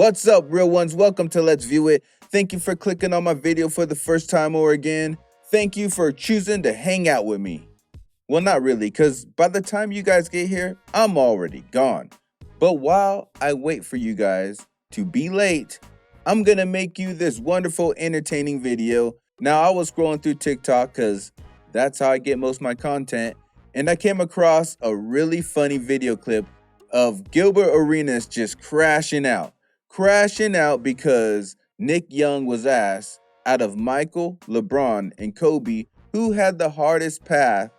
What's up, real ones? Welcome to Let's View It. Thank you for clicking on my video for the first time or again. Thank you for choosing to hang out with me. Well, not really, because by the time you guys get here, I'm already gone. But while I wait for you guys to be late, I'm gonna make you this wonderful, entertaining video. Now, I was scrolling through TikTok because that's how I get most of my content, and I came across a really funny video clip of Gilbert Arenas just crashing out because Nick Young was asked, out of Michael, LeBron, and Kobe, who had the hardest path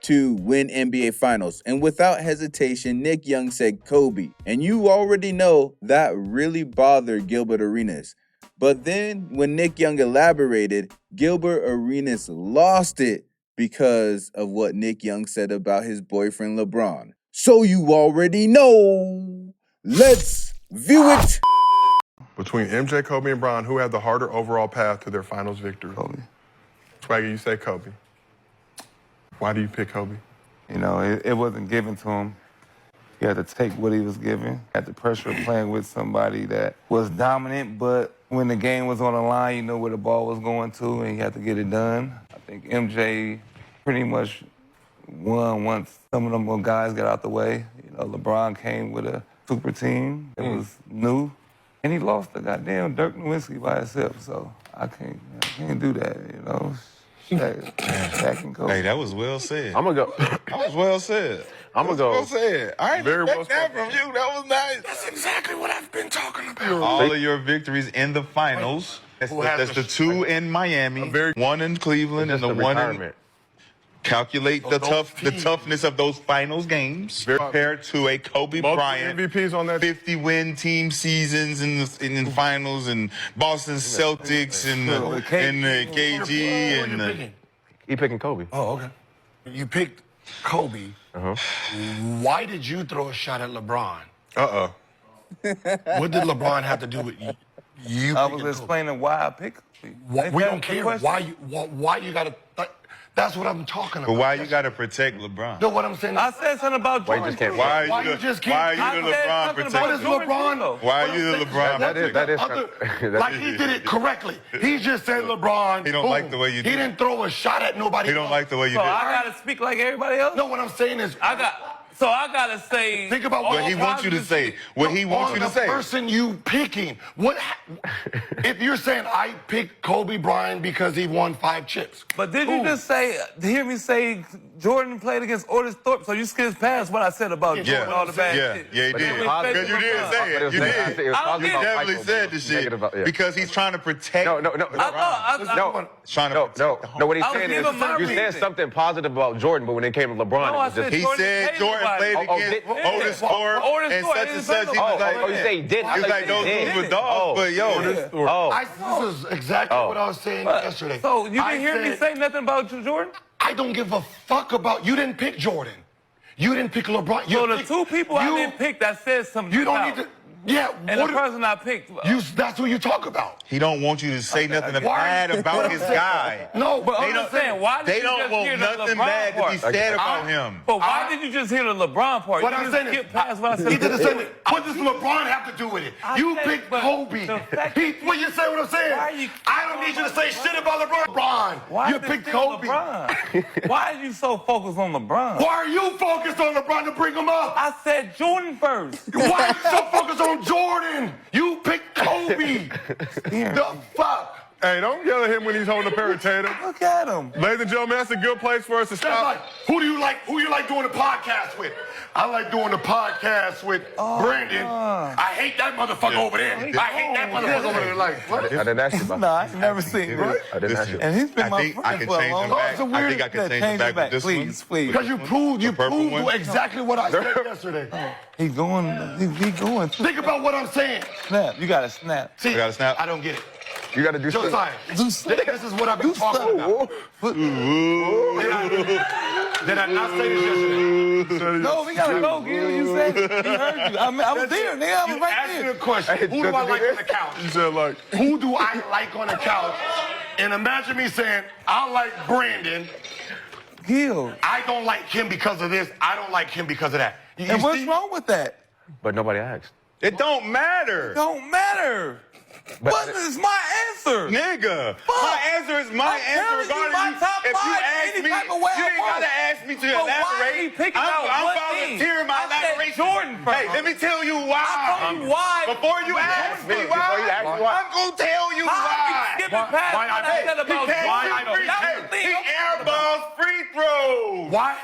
to win NBA Finals. And without hesitation, Nick Young said Kobe. And you already know that really bothered Gilbert Arenas. But then when Nick Young elaborated, Gilbert Arenas lost it because of what Nick Young said about his boyfriend LeBron. So you already know. Let's view it. Between MJ, Kobe, and Bron, who had the harder overall path to their finals victory? Kobe. Swaggy, you say Kobe. Why do you pick Kobe? You know, it wasn't given to him. He had to take what he was given. Had the pressure of playing with somebody that was dominant, but when the game was on the line, you know where the ball was going to, and he had to get it done. I think MJ pretty much won once some of them guys got out the way. You know, LeBron came with a super team. It was new. And he lost the goddamn Dirk Nowitzki by himself, so I can't do that, you know. Shaq and Kobe. Hey, that was well said. I'm gonna go. That was well said. I'm gonna go. Well said. I ain't Very well expect that spoken. from you. That was nice. That's exactly what I've been talking about. All of your victories in the finals. That's the two in Miami, one in Cleveland, and the one in. Calculate the toughness of those finals games compared to a Kobe Multiple Bryant MVPs on that 50-win team seasons in the finals, and Boston Celtics and the KG and. You picking Kobe? Oh, okay. You picked Kobe. Why did you throw a shot at LeBron? What did LeBron have to do with you? I was explaining why I picked Kobe. We don't care. Why you gotta? That's what I'm talking about. But why you gotta protect LeBron? No, what I'm saying. I said something about Jordan. Why are you the LeBron protector? What is LeBron? Why are you the LeBron protector? Like he did it correctly. He just said LeBron. He don't like the way you do He it. didn't throw a shot at nobody. He don't like the way you So did it. I gotta speak like everybody else? No, what I'm saying is. I gotta say. Think about What he wants you to say. What he wants you to say. The person you picking. What? If you're saying I picked Kobe Bryant because he won 5 chips. But did you just hear me say Jordan played against Otis Thorpe, so you skipped past what I said about Jordan and all the bad shit? Yeah, he did. Because you did say it. You did. You definitely said the shit. Because he's trying to protect. No. What he's I'll saying give is him my you said reason. something positive about Jordan, but when it came to LeBron, No, it was just. He said Jordan played against Otis Thorpe and such and such. He was like, you say he did. he was like, those dudes were dogs, but yo. This is exactly what I was saying yesterday. So you didn't hear me say nothing about Jordan? I don't give a fuck about. You didn't pick Jordan. You didn't pick LeBron. So the two people I didn't pick that said something You don't about. need to. Yeah. And the person I picked. That's what you talk about. He don't want you to say nothing bad about his guy. No, but I'm just saying, why did They you don't just want hear the nothing LeBron bad to be part? said about him. But why did you just hear the LeBron part? What you I'm just saying is, skipped past what I said. he did the same thing. What does LeBron have to do with it? You said, picked but Kobe. the fact- What you say? What I'm saying? I don't need you to say shit about LeBron. Why You did picked you Kobe. LeBron? Why are you so focused on LeBron? Why are you focused on LeBron to bring him up? I said Jordan first. Why are you so focused on Jordan? You picked Kobe. The fuck? Hey, don't yell at him when he's holding a pair of taters. Look at him. Ladies and gentlemen, that's a good place for us to That's stop. like, who you like doing the podcast with? I like doing the podcast with Brandon. I hate that motherfucker over there. I hate that motherfucker over there. Like, what? I didn't ask you about Nah, I ain't never seen it. I didn't ask you. And he's been I my think I friend can for a change long him time. back. I think I can change him back with this Please. Because you proved one? exactly what I said yesterday. He's going. He going. Think about what I'm saying. Snap. You got to snap. See, gotta snap? I don't get it. You got to do something. Josiah, this is what I've been talking about. Did I not say this yesterday? No, we gotta go, Gil. You said he heard you. I was there, nigga. I was You right asked me there. a question. Who do I like on the couch? You said like, Who do I like on the couch? And imagine me saying, I like Brandon. Gil. I don't like him because of this. I don't like him because of that. And what's wrong with that? But nobody asked. It don't matter. Don't matter. What is my answer? Nigga, my answer is my answer regardless. If you ask me, you ain't gotta ask me to elaborate. I'm volunteering my elaboration. Jordan first. Hey, let me tell you why. I told you why. Before you ask me why, I'm gonna tell you why. He airballs free throws. Why?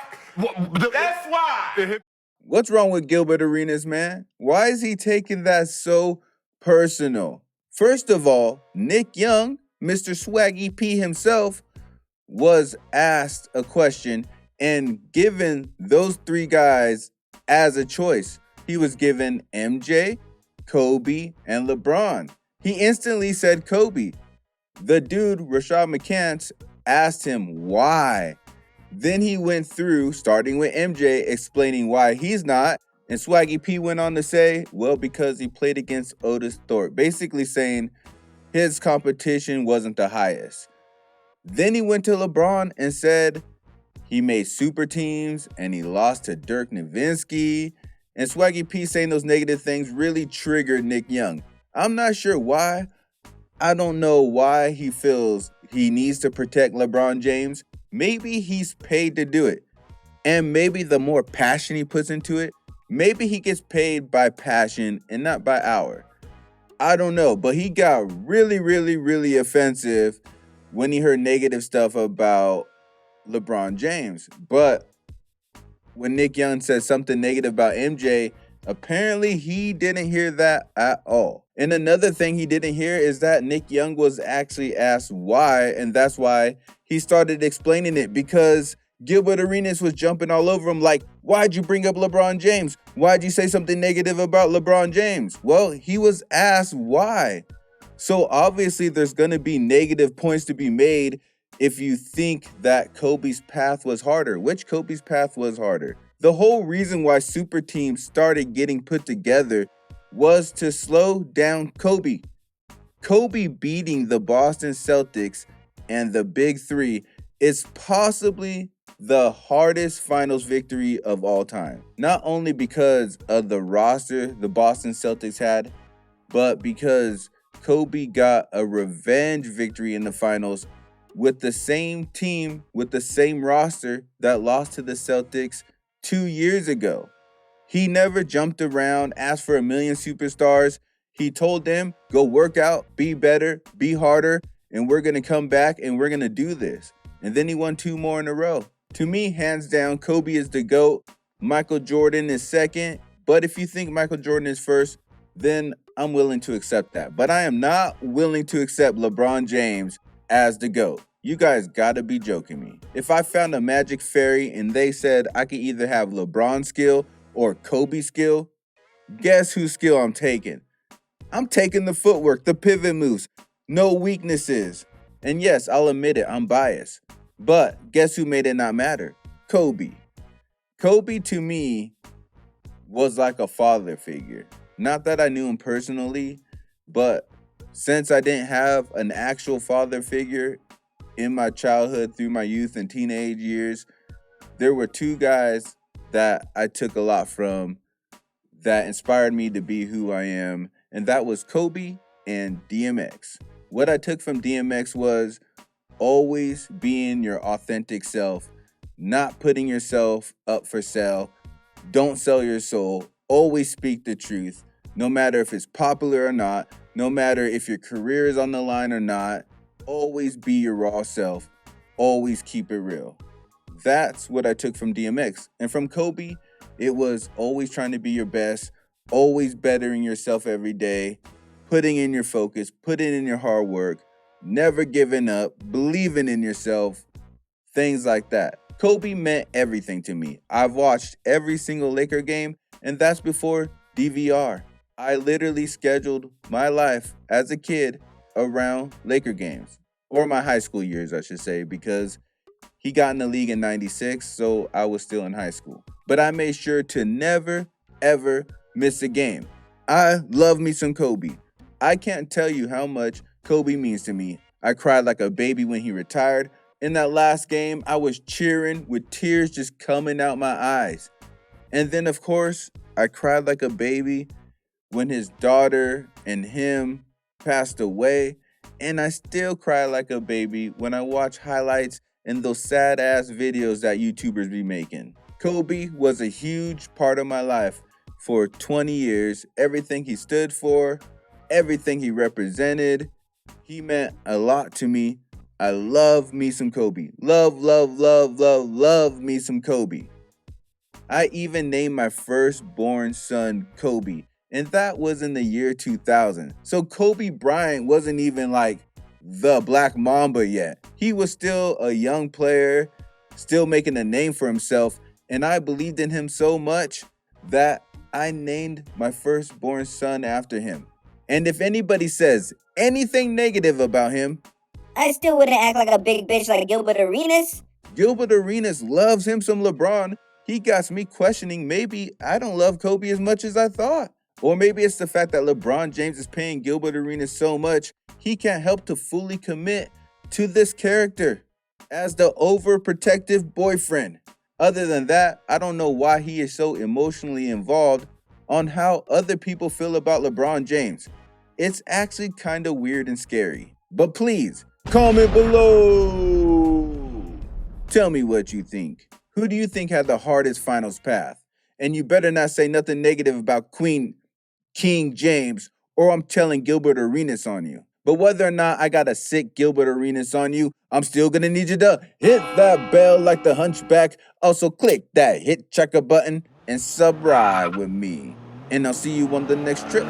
That's why. What's wrong with Gilbert Arenas, man? Why is he taking that so personal? First of all, Nick Young, Mr. Swaggy P himself, was asked a question and given those three guys as a choice. He was given MJ, Kobe, and LeBron. He instantly said Kobe. The dude, Rashad McCants, asked him why. Then he went through, starting with MJ, explaining why he's not. And Swaggy P went on to say, well, because he played against Otis Thorpe, basically saying his competition wasn't the highest. Then he went to LeBron and said he made super teams and he lost to Dirk Nowitzki. And Swaggy P saying those negative things really triggered Nick Young. I'm not sure why. I don't know why he feels he needs to protect LeBron James. Maybe he's paid to do it. And maybe the more passion he puts into it, maybe he gets paid by passion and not by hour. I don't know, but he got really offensive when he heard negative stuff about LeBron James. But when Nick Young said something negative about MJ, apparently he didn't hear that at all. And another thing he didn't hear is that Nick Young was actually asked why, and that's why he started explaining it, because Gilbert Arenas was jumping all over him like, why'd you bring up LeBron James? Why'd you say something negative about LeBron James? Well, he was asked why. So obviously there's going to be negative points to be made if you think that Kobe's path was harder. Which Kobe's path was harder? The whole reason why super teams started getting put together was to slow down Kobe. Kobe beating the Boston Celtics and the Big Three is possibly the hardest finals victory of all time. Not only because of the roster the Boston Celtics had, but because Kobe got a revenge victory in the finals with the same team, with the same roster that lost to the Celtics 2 years ago. He never jumped around, asked for a million superstars. He told them, go work out, be better, be harder, and we're going to come back and we're going to do this. And then he won 2 more in a row. To me, hands down, Kobe is the GOAT. Michael Jordan is second. But if you think Michael Jordan is first, then I'm willing to accept that. But I am not willing to accept LeBron James as the GOAT. You guys gotta be joking me. If I found a magic fairy and they said I could either have LeBron skill or Kobe skill, guess whose skill I'm taking? I'm taking the footwork, the pivot moves, no weaknesses. And yes, I'll admit it, I'm biased. But guess who made it not matter? Kobe. Kobe to me was like a father figure. Not that I knew him personally, but since I didn't have an actual father figure in my childhood through my youth and teenage years, there were 2 guys that I took a lot from that inspired me to be who I am, and that was Kobe and DMX. What I took from DMX was always being your authentic self, not putting yourself up for sale. Don't sell your soul. Always speak the truth, no matter if it's popular or not, no matter if your career is on the line or not. Always be your raw self. Always keep it real. That's what I took from DMX. And from Kobe, it was always trying to be your best, always bettering yourself every day, putting in your focus, putting in your hard work, never giving up, believing in yourself, things like that. Kobe meant everything to me. I've watched every single Laker game, and that's before DVR. I literally scheduled my life as a kid around Laker games, or my high school years, I should say, because he got in the league in 96, so I was still in high school. But I made sure to never, ever miss a game. I love me some Kobe. I can't tell you how much Kobe means to me. I cried like a baby when he retired. In that last game, I was cheering with tears just coming out my eyes. And then, of course, I cried like a baby when his daughter and him passed away, and I still cry like a baby when I watch highlights and those sad ass videos that YouTubers be making. Kobe was a huge part of my life for 20 years. Everything he stood for, everything he represented, he meant a lot to me. I love me some Kobe. Love me some Kobe. I even named my firstborn son Kobe, and that was in the year 2000. So Kobe Bryant wasn't even like the Black Mamba yet. He was still a young player, still making a name for himself, and I believed in him so much that I named my firstborn son after him. And if anybody says anything negative about him, I still wouldn't act like a big bitch like Gilbert Arenas. Gilbert Arenas loves him some LeBron. He got me questioning maybe I don't love Kobe as much as I thought. Or maybe it's the fact that LeBron James is paying Gilbert Arenas so much, he can't help to fully commit to this character as the overprotective boyfriend. Other than that, I don't know why he is so emotionally involved on how other people feel about LeBron James. It's actually kind of weird and scary. But please, comment below. Tell me what you think. Who do you think had the hardest finals path? And you better not say nothing negative about King James, or I'm telling Gilbert Arenas on you. But whether or not I got a sick Gilbert Arenas on you, I'm still gonna need you to hit that bell like the hunchback. Also click that hit checker button and subscribe with me. And I'll see you on the next trip.